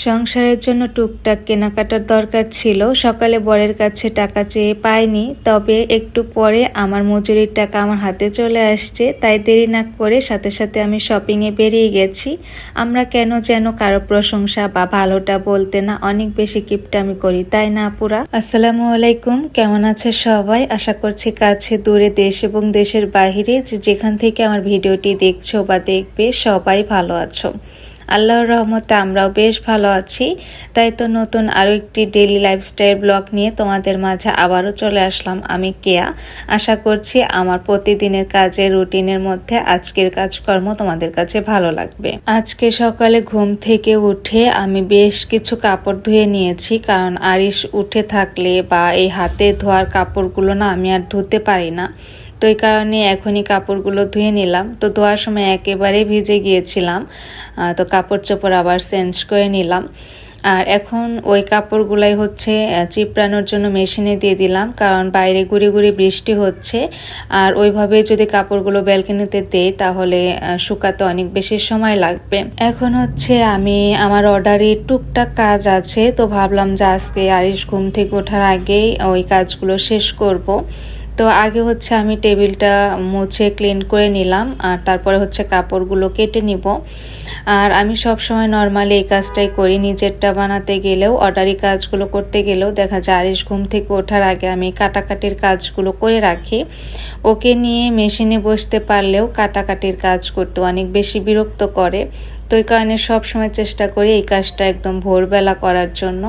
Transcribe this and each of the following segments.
সংসারের জন্য টুকটাক কেনাকাটার দরকার ছিল। সকালে বরের কাছে টাকা চেয়ে পাইনি, তবে একটু পরে আমার মজুরির টাকা আমার হাতে চলে আসছে। তাই দেরি না করে সাথে সাথে আমি শপিংয়ে বেরিয়ে গেছি। আমরা কেন যেন কারো প্রশংসা বা ভালোটা বলতে না অনেক বেশি কিপটামি করি, তাই না আপুরা? আসসালামু আলাইকুম, কেমন আছে সবাই? আশা করছি কাছে দূরে দেশ এবং দেশের বাইরে যেখান থেকে আমার ভিডিওটি দেখছো বা দেখবে সবাই ভালো আছো। আল্লাহর রহমতে আমরাও বেশ ভালো আছি। তাই তো নতুন আরও একটি ডেইলি লাইফস্টাইল ব্লগ নিয়ে তোমাদের মাঝে আবারও চলে আসলাম আমি কেয়া। আশা করছি আমার প্রতিদিনের কাজের রুটিনের মধ্যে আজকের কাজকর্ম তোমাদের কাছে ভালো লাগবে। আজকে সকালে ঘুম থেকে উঠে আমি বেশ কিছু কাপড় ধুয়ে নিয়েছি, কারণ আরিশ উঠে থাকলে বা এই হাতে ধোয়ার কাপড়গুলো না আমি আর ধুতে পারি না। তো এই কারণে এখনই কাপড়গুলো ধুয়ে নিলাম। তো ধোয়ার সময় একেবারে ভিজে গিয়েছিলাম, তো কাপড় চোপড় আবার চেঞ্জ করে নিলাম। আর এখন ওই কাপড়গুলাই হচ্ছে চিপড়ানোর জন্য মেশিনে দিয়ে দিলাম, কারণ বাইরে গুড়ি গুড়ি বৃষ্টি হচ্ছে। আর ওইভাবে যদি কাপড়গুলো ব্যালকনিতে দেই তাহলে শুকাতে অনেক বেশি সময় লাগবে। এখন হচ্ছে আমি আমার অর্ডারে টুকটাক কাজ আছে, তো ভাবলাম যে আজকে আরিশ ঘুম থেকে ওঠার আগেই ওই কাজগুলো শেষ করব। তো আগে হচ্ছে আমি টেবিলটা মুছে ক্লিন করে নিলাম, আর তারপরে হচ্ছে কাপড়গুলো কেটে নিব। আর আমি সব সময় নর্মালি এই কাজটাই করি, নিজেরটা বানাতে গেলেও অর্ডারি কাজগুলো করতে গেলেও দেখা যায় আরিশ ঘুম থেকে ওঠার আগে আমি কাটাকাটির কাজগুলো করে রাখি। ওকে নিয়ে মেশিনে বসতে পারলেও কাটাকাটির কাজ করতে অনেক বেশি বিরক্ত করে। তো এই কারণে সবসময় চেষ্টা করি এই কাজটা একদম ভোরবেলা করার জন্য।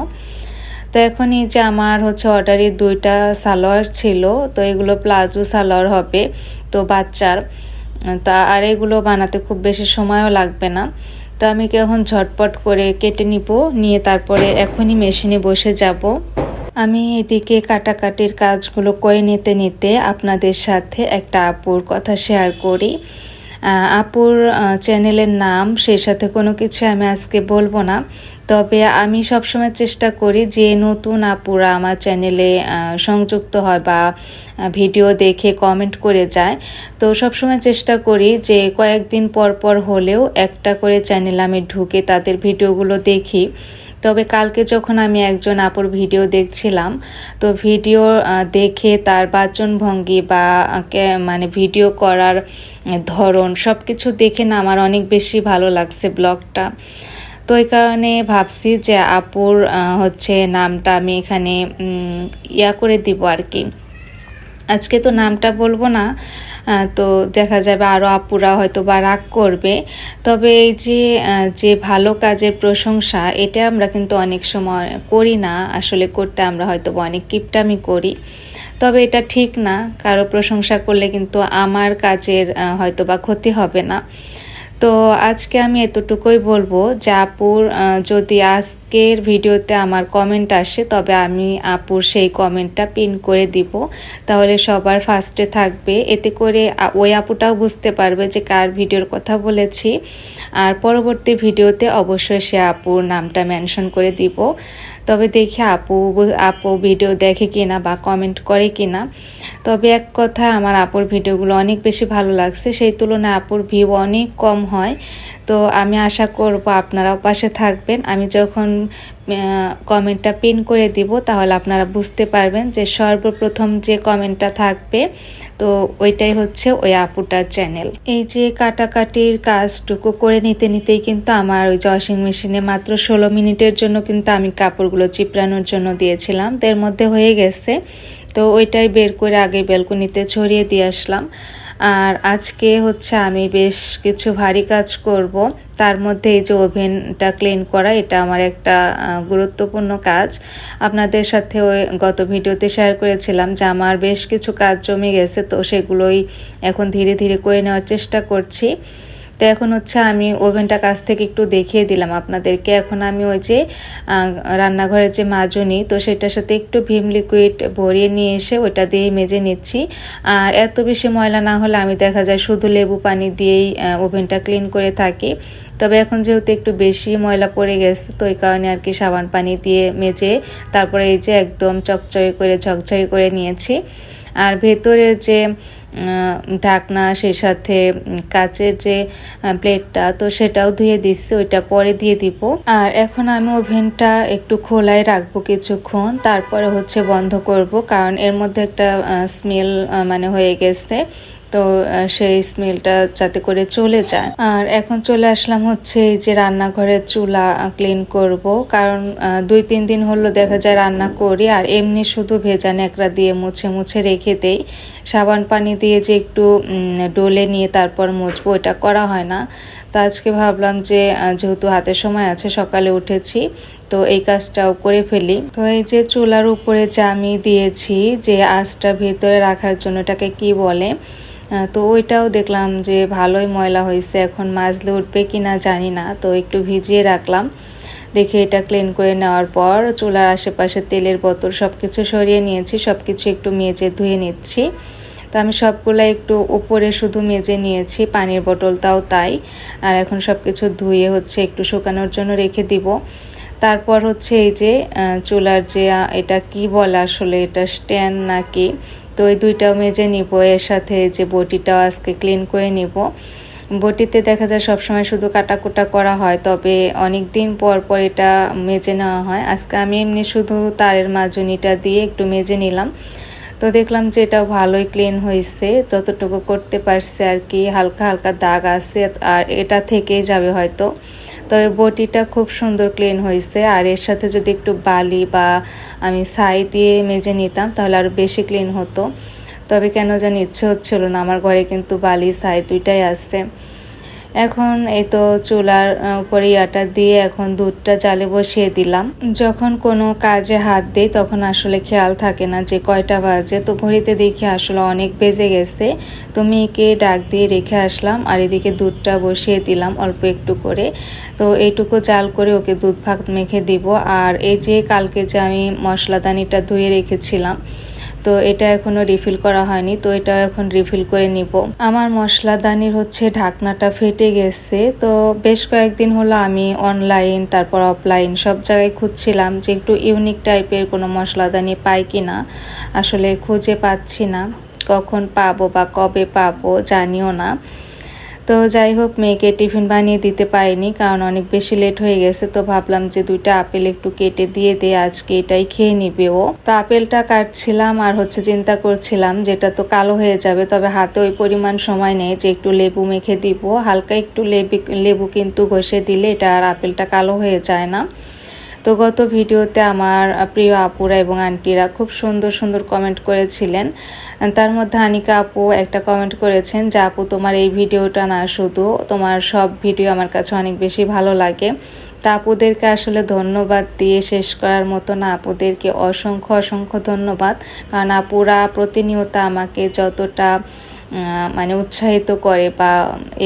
তো এখন এই যে আমার হচ্ছে অর্ডারে 2টা সালোয়ার ছিল, তো এগুলো প্লাজো সালোয়ার হবে তো বাচ্চার। তা আর এগুলো বানাতে খুব বেশি সময়ও লাগবে না। তো আমি এখন ঝটপট করে কেটে নিয়ে তারপরে এখনই মেশিনে বসে যাব। আমি এদিকে কাটাকাটির কাজগুলো করে নিতে নিতে আপনাদের সাথে একটা আপুর কথা শেয়ার করি। আপুর চ্যানেলের নাম সেই সাথে কোনো কিছু আমি আজকে বলবো না, তবে আমি সবসময় চেষ্টা করি যে নতুন আপুরা আমার চ্যানেলে সংযুক্ত হয় বা ভিডিও দেখে কমেন্ট করে যায়, তো সবসময় চেষ্টা করি যে কয়েকদিন পর পর হলেও একটা করে চ্যানেল আমি ঢুকে তাদের ভিডিওগুলো দেখি। তবে কালকে যখন আমি একজন আপুর ভিডিও দেখছিলাম, তো ভিডিও দেখে তার বাচনভঙ্গি বা মানে ভিডিও করার ধরন সব কিছু দেখে না আমার অনেক বেশি ভালো লাগছে ব্লগটা। তো এই কারণে ভাবছি যে আপুর হচ্ছে নামটা আমি এখানে করে দিব আর কি। আজকে তো নামটা বলবো না, তো দেখা যাবে আরও আপুরা হয়তো বা রাগ করবে। তবে এই যে ভালো কাজের প্রশংসা, এটা আমরা কিন্তু অনেক সময় করি না, আসলে করতে আমরা হয়তো বা অনেক কিপটামি করি। তবে এটা ঠিক না, কারো প্রশংসা করলে কিন্তু আমার কাজের হয়তো বা ক্ষতি হবে না। তো আজকে আমি এতটুকুই বলবো যে আপুর যদি আজকের ভিডিওতে আমার কমেন্ট আসে তবে আমি আপুর সেই কমেন্টটা পিন করে দিব, তাহলে সবার ফার্স্টে থাকবে। এতে করে ওই আপুটাও বুঝতে পারবে যে কার ভিডিওর কথা বলেছি। আর পরবর্তী ভিডিওতে অবশ্যই সে আপুর নামটা মেনশন করে দিব। তবে দেখি আপু ভিডিও দেখে কিনা বা কমেন্ট করে কিনা। তবে এক কথা, আমার আপুর ভিডিওগুলো অনেক বেশি ভালো লাগছে, সেই তুলনায় আপুর ভিউ অনেক কম হয়। তো আমি আশা করব আপনারাও পাশে থাকবেন। আমি যখন কমেন্টটা পিন করে দিব তাহলে আপনারা বুঝতে পারবেন যে সর্বপ্রথম যে কমেন্টটা থাকবে তো ওইটাই হচ্ছে ওই আপুটার চ্যানেল। এই যে কাটাকাটির কাজটুকু করে নিতেই কিন্তু আমার ওই ওয়াশিং মেশিনে মাত্র 16 মিনিটের জন্য কিন্তু আমি কাপড়গুলো চিপড়ানোর জন্য দিয়েছিলাম, তো এর মধ্যে হয়ে গেছে। তো ওইটাই বের করে আগে ব্যালকনিতে ছড়িয়ে দিয়ে আসলাম। আর আজকে হচ্ছে আমি বেশ কিছু ভারী কাজ করব, তার মধ্যে এই যে ওভেনটা ক্লিন করা, এটা আমার একটা গুরুত্বপূর্ণ কাজ। আপনাদের সাথে ওই গত ভিডিওতে শেয়ার করেছিলাম যে আমার বেশ কিছু কাজ জমে গেছে, তো সেগুলোই এখন ধীরে ধীরে করে নেওয়ার চেষ্টা করছি। তো এখন হচ্ছে আমি ওভেনটা কাছ থেকে একটু দেখিয়ে দিলাম আপনাদেরকে। এখন আমি ওই যে রান্নাঘরের যে মাজনি, তো সেটার সাথে একটু ভিম লিকুইড ভরিয়ে নিয়ে এসে ওটা দিয়েই মেজে নিচ্ছি। আর এত বেশি ময়লা না হলে আমি দেখা যায় শুধু লেবু পানি দিয়েই ওভেনটা ক্লিন করে থাকি। তবে এখন যেহেতু একটু বেশি ময়লা পড়ে গেছে, তো এই কারণে আর কি সাবান পানি দিয়ে মেজে তারপরে এই যে একদম চকচকে করে ঝকঝকে করে নিয়েছি। আর ভেতরের যে ঢাকনা, সেই সাথে কাচের যে প্লেটটা, তো সেটাও ধুয়ে দিচ্ছি, ওইটা পরে দিয়ে দিব। আর এখন আমি ওভেনটা একটু খোলাই রাখবো কিছুক্ষণ, তারপরে হচ্ছে বন্ধ করব, কারণ এর মধ্যে একটা স্মেল মানে হয়ে গেছে, তো সেই স্মেলটা যাতে করে চলে যায়। আর এখন চলে আসলাম হচ্ছে এই যে রান্নাঘরের চুলা ক্লিন করব, কারণ 2-3 দিন হলো দেখা যায় রান্না করি আর এমনি শুধু ভেজা ন্যাকড়া দিয়ে মুছে মুছে রেখে দেই। সাবান পানি দিয়ে যে একটু ডলে নিয়ে তারপর মুছবো, এটা করা হয় না। তো আজকে ভাবলাম যে যেহেতু হাতে সময় আছে, সকালে উঠেছি, তো এই কাজটাও করে ফেলি। তো এই যে চুলার উপরে যে আমি দিয়েছি যে আঁচটা ভেতরে রাখার জন্য, এটাকে কি বলে, তো ওইটাও দেখলাম যে ভালোই ময়লা হয়েছে, এখন মাজলে উঠবে কিনা জানি না, তো একটু ভিজিয়ে রাখলাম। দেখে এটা ক্লিন করে নেওয়ার পর চুলার আশেপাশে তেলের বোতল সব কিছু সরিয়ে নিয়েছি, সব কিছু একটু মেজে ধুয়ে নিচ্ছি। তো আমি সবগুলা একটু উপরে শুধু মেজে নিয়েছি, পানির বোতলটাও তাই। আর এখন সব কিছু ধুয়ে হচ্ছে একটু শুকানোর জন্য রেখে দিব। তারপর হচ্ছে এই যে চুলার যে এটা কি বলে আসলে, এটা স্ট্যান্ড নাকি, তো এই দুইটাও মেজে নিব। এর সাথে যে বটিটাও আজকে ক্লিন করে নিব। বটিতে দেখা যায় সবসময় শুধু কাটাকুটা করা হয়, তবে অনেক দিন পর পর এটা মেজে নেওয়া হয়। আজকে আমি এমনি শুধু তারের মাজুনিটা দিয়ে একটু মেজে নিলাম, তো দেখলাম যে এটাও ভালোই ক্লিন হয়েছে, যতটুকু করতে পারছে আর কি। হালকা হালকা দাগ আছে, আর এটা থেকেই যাবে হয়তো। তবে বটিটা খুব সুন্দর ক্লিন হয়েছে। আর এর সাথে যদি একটু বালি বা আমি ছাই দিয়ে মেজে নিতাম তাহলে আরও বেশি ক্লিন হতো, তবে কেন জানি ইচ্ছে হচ্ছিল না। আমার ঘরে কিন্তু বালি ছাই দুইটাই আছে। এখন এই তো চুলার উপরে ইয়াটা দিয়ে এখন দুধটা জালে বসিয়ে দিলাম। যখন কোনো কাজে হাত দিই তখন আসলে খেয়াল থাকে না যে কয়টা বাজে, তো ঘড়িতে দেখি আসলে অনেক বেজে গেছে। তো মেয়েকে ডাক দিয়ে রেখে আসলাম, আর এদিকে দুধটা বসিয়ে দিলাম অল্প একটু করে। তো এইটুকু জাল করে ওকে দুধ ভাগ মেখে দিব। আর এই যে কালকে যে আমি মশলাদানিটা ধুয়ে রেখেছিলাম, তো এটা এখনো রিফিল করা হয়নি, তো এটা এখন রিফিল করে নিব। আমার মশলাদানির হচ্ছে ঢাকনাটা ফেটে গেছে, তো বেশ কয়েকদিন হলো আমি অনলাইন তারপর অফলাইন সব জায়গায় খুঁজছিলাম যে একটু ইউনিক টাইপের কোনো মশলাদানি পাই কিনা, আসলে খুঁজে পাচ্ছি না। কখন পাবো বা কবে পাবো জানিও না। তো যাই হোক, মেয়েকে টিফিন বানিয়ে দিতে পারিনি, কারণ অনেক বেশি লেট হয়ে গেছে। তো ভাবলাম যে 2টা আপেল একটু কেটে দিয়ে দে, আজকে এটাই খেয়ে নিবে ও। তো আপেলটা কাটছিলাম আর হচ্ছে চিন্তা করছিলাম যেটা তো কালো হয়ে যাবে, তবে হাতে ওই পরিমাণ সময় নেই যে একটু লেবু মেখে দিব। হালকা একটু লেবু কিন্তু ঘষে দিলে এটা আর আপেলটা কালো হয়ে যায় না। তো গত ভিডিওতে আমার প্রিয় আপুরা এবং আন্টিরা খুব সুন্দর সুন্দর কমেন্ট করেছিলেন। তার মধ্যে আনিকা আপু একটা কমেন্ট করেছেন যে আপু তোমার এই ভিডিওটা না, শুধু তোমার সব ভিডিও আমার কাছে অনেক বেশি ভালো লাগে। তা আপুদেরকে আসলে ধন্যবাদ দিয়ে শেষ করার মতো না, আপুদেরকে অসংখ্য অসংখ্য ধন্যবাদ। কারণ আপুরা প্রতিনিয়ত আমাকে যতটা মানে উৎসাহিত করে বা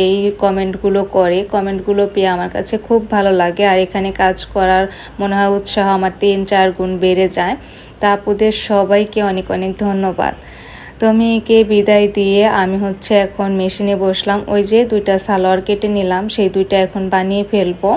এই কমেন্টগুলো পেয়ে আমার কাছে খুব ভালো লাগে। আর এখানে কাজ করার মনে হয় উৎসাহ আমার 3-4 গুণ বেড়ে যায়। তা আপুদের সবাইকে অনেক অনেক ধন্যবাদ। তো মেয়েকে বিদায় দিয়ে আমি হচ্ছে এখন মেশিনে বসলাম। ওই যে 2টা সালোয়ার কেটে নিলাম, সেই 2টা এখন বানিয়ে ফেলবো।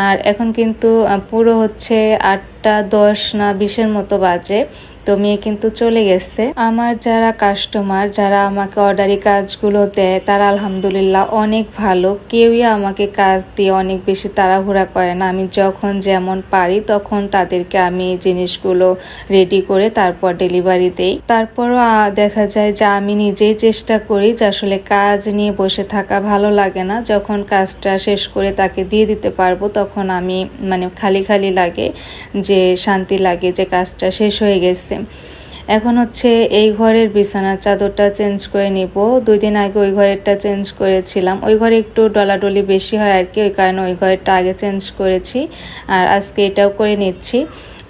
আর এখন কিন্তু পুরো হচ্ছে 8টা 10 না 20-এর মতো বাজে। তো মেয়ে কিন্তু চলে গেছে। আমার যারা কাস্টমার, যারা আমাকে অর্ডারি কাজগুলো দেয়, তারা আলহামদুলিল্লাহ অনেক ভালো। কেউই আমাকে কাজ দিয়ে অনেক বেশি তাড়াহুড়া করে না। আমি যখন যেমন পারি তখন তাদেরকে আমি জিনিসগুলো রেডি করে তারপর ডেলিভারি দেই। তারপরও দেখা যায় যে আমি নিজেই চেষ্টা করি যে আসলে কাজ নিয়ে বসে থাকা ভালো লাগে না। যখন কাজটা শেষ করে তাকে দিয়ে দিতে পারবো তখন আমি মানে খালি খালি লাগে, যে শান্তি লাগে যে কাজটা শেষ হয়ে গেছে। এখন হচ্ছে এই ঘরের বিছানার চাদরটা চেঞ্জ করে নিব। 2 দিন আগে ওই ঘরেরটা চেঞ্জ করেছিলাম। ওই ঘরে একটু ডলাডলি বেশি হয় আর কি, ওই কারণে ওই ঘরেরটা আগে চেঞ্জ করেছি, আর আজকে এটাও করে নিচ্ছি।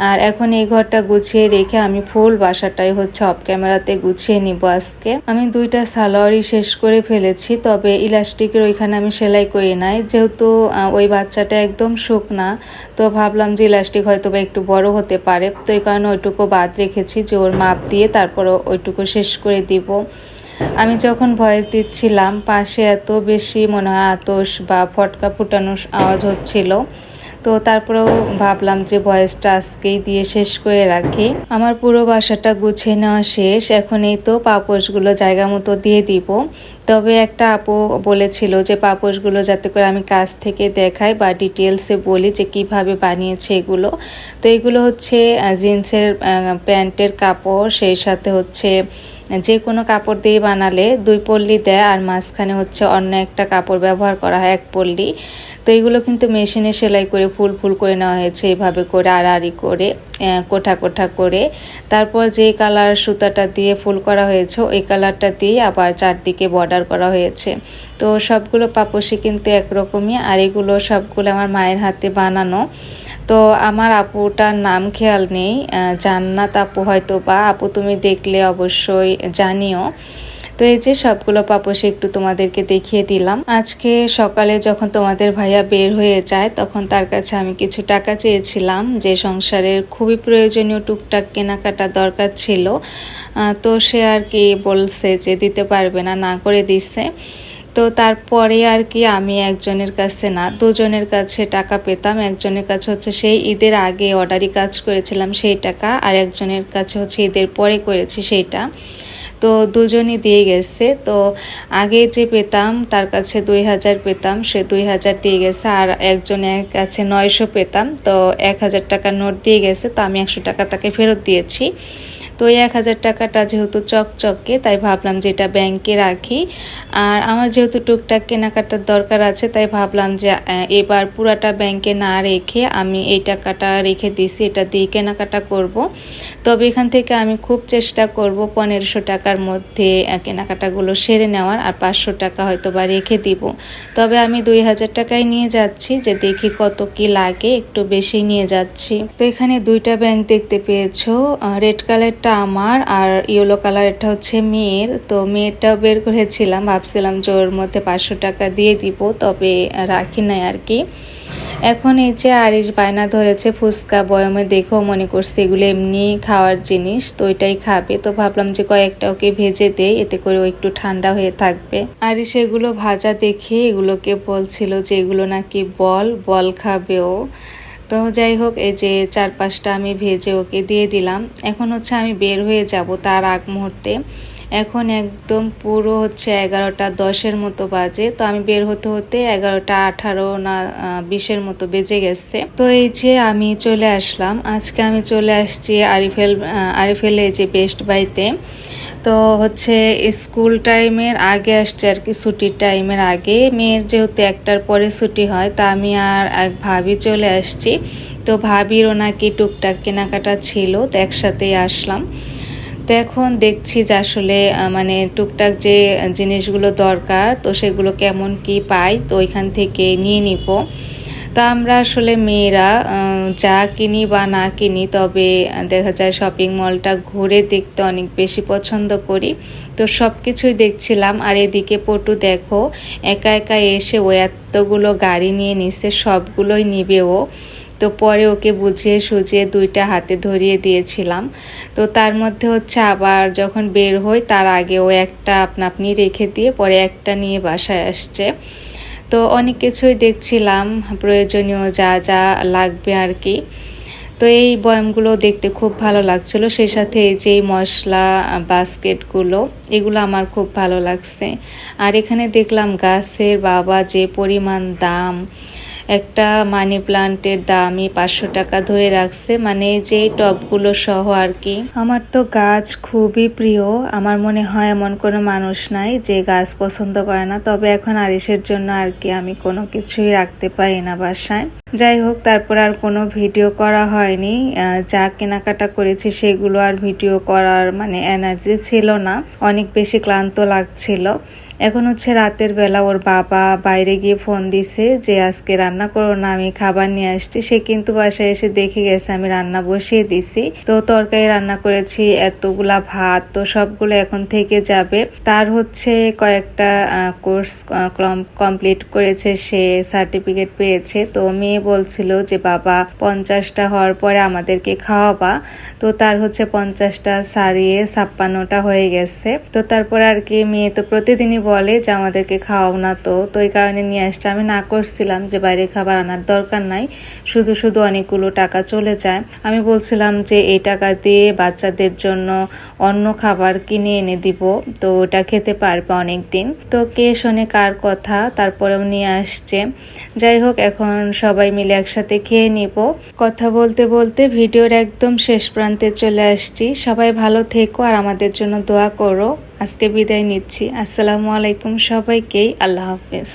আর এখন এই ঘরটা গুছিয়ে রেখে আমি ফুল বাসাটাই হচ্ছে অফ ক্যামেরাতে গুছিয়ে নিব আজকে। আমি 2টা সালোয়ারই শেষ করে ফেলেছি, তবে ইলাস্টিকের ওইখানে আমি সেলাই করি নাই, যেহেতু ওই বাচ্চাটা একদম শুকনা। তো ভাবলাম যে ইলাস্টিক হয়তো বা একটু বড় হতে পারে, তো এই কারণে ওইটুকু বাদ রেখেছি যে ওর মাপ দিয়ে তারপর ওইটুকু শেষ করে দিব। আমি যখন ভয়েস দিচ্ছিলাম পাশে এত বেশি মনে হয় আতশ বা ফটকা ফুটানোর আওয়াজ হচ্ছিল, তো তারপরেও ভাবলাম যে ভয়েসটা আজকেই দিয়ে শেষ করে রাখি। আমার পুরো বাসাটা গুছিয়ে নেওয়া শেষ, এখন এই তো পাপোশগুলো জায়গা মতো দিয়ে দিব। তবে একটা আপু বলেছিল যে পাপোশগুলো যাতে করে আমি কাছ থেকে দেখাই বা ডিটেলসে বলি যে কিভাবে বানিয়েছে এগুলো। তো এগুলো হচ্ছে জিন্সের প্যান্টের কাপড়, সেই সাথে হচ্ছে যে কোনো কাপড় দিয়ে বানালে 2 পল্লি দেয় আর মাঝখানে হচ্ছে অন্য একটা কাপড় ব্যবহার করা হয় 1 পল্লি। তো এগুলো কিন্তু মেশিনে সেলাই করে ফুল ফুল করে নেওয়া হয়েছে, এইভাবে করে আড়াআড়ি করে কোঠা কোঠা করে। তারপর যে কালার সুতাটা দিয়ে ফুল করা হয়েছে ওই কালারটা দিয়ে আবার চারদিকে বর্ডার করা হয়েছে। তো সবগুলো পাপোশই কিন্তু একরকমই, আর এগুলো সবগুলো আমার মায়ের হাতে বানানো। তো আমার আপুটার নাম খেয়াল নেই, জান্নাত আপু হয়তো, বা আপু তুমি দেখলে অবশ্যই জানিও। তো এই যে সবগুলো পাপোশ একটু তোমাদেরকে দেখিয়ে দিলাম। আজকে সকালে যখন তোমাদের ভাইয়া বের হয়ে যায় তখন তার কাছে আমি কিছু টাকা চেয়েছিলাম, যে সংসারের খুবই প্রয়োজনীয় টুকটাক কেনাকাটা দরকার ছিল। তো সে আর কি বলছে যে দিতে পারবে না, না করে দিচ্ছে। তো তারপরে আর কি আমি একজনের কাছে না 2জনের কাছে টাকা পেতাম। একজনের কাছে হচ্ছে সেই ঈদের আগে অর্ডারি কাজ করেছিলাম সেই টাকা, আর একজনের কাছে হচ্ছে ঈদের পরে করেছি সেইটা। তো 2জনই দিয়ে গেছে। তো আগে যে পেতাম তার কাছে 2000 পেতাম, সে 2000 দিয়ে গেছে, আর একজনের কাছে 900 পেতাম, তো 1000 টাকার নোট দিয়ে গেছে। তো আমি 100 টাকা তাকে ফেরত দিয়েছি। তো এই 1000 টাকাটা যেহেতু চকচকে, তাই ভাবলাম যে এটা ব্যাংকে রাখি। আর আমার যেহেতু টুকটাক কেনাকাটার দরকার আছে, তাই ভাবলাম যে এবার পুরাটা ব্যাংকে না রেখে আমি এই টাকাটা রেখে দিছি, এটা দিয়ে কেনাকাটা করব। তবে এখান থেকে আমি খুব চেষ্টা করব 1500 টাকার মধ্যে কেনাকাটাগুলো সেরে নেওয়ার, আর 500 টাকা হয়তো বা রেখে দিব। তবে আমি 2000 টাকাই নিয়ে যাচ্ছি, যে দেখি কত কি লাগে, একটু বেশি নিয়ে যাচ্ছি। তো এখানে 2টা ব্যাংক দেখতে পেয়েছো, রেড কালারটা আমার আর ইয়েলো কালার এটা হচ্ছে মেয়ের। তো মেয়েরটাও বের করেছিলাম, ভাবছিলাম যে ওর মধ্যে 500 টাকা দিয়ে দিব, তবে রাখি নাই আর কি। এখন এই যে আরিশ বায়না ধরেছে ফুচকা বয়মে, দেখেও মনে করছে এগুলো এমনি খাওয়ার জিনিস, তো ওইটাই খাবে। তো ভাবলাম যে কয়েকটা ওকে ভেজে দেই, এতে করে ও একটু ঠান্ডা হয়ে থাকবে। আরিশ এগুলো ভাজা দেখে এগুলোকে বলছিল যে এগুলো নাকি বল বল খাবে ও। তো যাই হোক, এই যে 4-5টা আমি ভেজে ওকে দিয়ে দিলাম। এখন হচ্ছে আমি বের হয়ে যাব তার আগ মুহূর্তে। এখন একদম পুরো হচ্ছে 11টা 10-এর মতো বাজে। তো আমি বের হতে হতে 11টা 18 না 20-এর মতো বেজে গেছে। তো এই যে আমি চলে আসলাম, আজকে আমি চলে আসছি আরিফেল এই যে বেস্ট বাইতে। তো হচ্ছে স্কুল টাইমের আগে আসছে আর কি, ছুটির টাইমের আগে। মেয়ের যেহেতু 1টার পরে ছুটি হয়, তা আমি আর এক ভাবি চলে আসছি। তো ভাবিরও নাকি টুকটাক কেনাকাটা ছিল, তো একসাথেই আসলাম। তো এখন দেখছি যে আসলে মানে টুকটাক যে জিনিসগুলো দরকার, তো সেগুলো কেমন কি পাই, তো ওইখান থেকে নিয়ে নিব। তা আমরা আসলে মেয়েরা যা কিনি বা না কিনি, তবে দেখা যায় শপিং মলটা ঘুরে দেখতে অনেক বেশি পছন্দ করি। তো সব কিছুই দেখছিলাম, আর এদিকে পটু দেখো একা একা এসে ও এতগুলো গাড়ি নিয়ে নিছে, সবগুলোই নিবে ও। তো পরে ওকে বুঝিয়ে সুঝিয়ে 2টা হাতে ধরিয়ে দিয়েছিলাম। তো তার মধ্যে হচ্ছে আবার যখন বের হই তার আগে ও একটা আপনা আপনি রেখে দিয়ে পরে একটা নিয়ে বাসায় আসছে। তো অনেক কিছুই দেখছিলাম, প্রয়োজনীয় যা যা লাগবে আর কি। তো এই বয়ামগুলো দেখতে খুব ভালো লাগছিল, সেই সাথে এই যে মশলা বাস্কেটগুলো, এগুলো আমার খুব ভালো লাগছে। আর এখানে দেখলাম গাছের বাবা যে পরিমাণ দাম, একটা মানি প্লান্টের দামই 500 টাকা ধরে রাখছে, মানে যে টবগুলো সহ আর কি। আমার তো গাছ খুবই প্রিয়, আমার মনে হয় এমন কোনো মানুষ নাই যে গাছ পছন্দ করে না। তবে এখন আরিশের জন্য আর কি আমি কোনো কিছুই রাখতে পারি না বাসায়। যাই হোক, তারপর আর কোনো ভিডিও করা হয়নি। যা কেনাকাটা করেছি সেগুলো আর ভিডিও করার মানে এনার্জি ছিল না, অনেক বেশি ক্লান্ত লাগছিল। এখন হচ্ছে রাতের বেলা ওর বাবা বাইরে গিয়ে ফোন দিছে যে আজকে রান্না করো না, আমি খাবার নিয়ে আসছি। সে কিন্তু বাসায় এসে দেখে গেছে আমি রান্না বসিয়ে দিছি। তো তরকারি রান্না করেছি, এতগুলা ভাত, তো সবগুলো এখন থেকে যাবে। তার হচ্ছে কয়েকটা কোর্স কমপ্লিট করেছে, সে সার্টিফিকেট পেয়েছে। তো মেয়ে বলছিল যে বাবা 50টা হওয়ার পরে আমাদেরকে খাওয়াবা। তো তার হচ্ছে 50টা সারিয়ে 56টা হয়ে গেছে। তো তারপরে আর কি মেয়ে তো প্রতিদিনই বলে যে আমাদেরকে খাওয়াও না, তো এই কারণে নিয়ে আসছে। আমি না করছিলাম যে বাইরে খাবার আনার দরকার নাই, শুধু শুধু অনেকগুলো টাকা চলে যায়। আমি বলছিলাম যে এই টাকা দিয়ে বাচ্চাদের জন্য অন্য খাবার কিনে এনে দিব, তো ওটা খেতে পারবে অনেক দিন। তো কে শোনে কার কথা, তারপরেও নিয়ে আসছে। যাই হোক, এখন সবাই মিলে একসাথে খেয়ে নিব। কথা বলতে বলতে ভিডিওর একদম শেষ প্রান্তে চলে আসছি। সবাই ভালো থেকো আর আমাদের জন্য দোয়া করো। আজকে বিদায় নিচ্ছি। আসসালামু আলাইকুম সবাইকেই। আল্লাহ হাফেজ।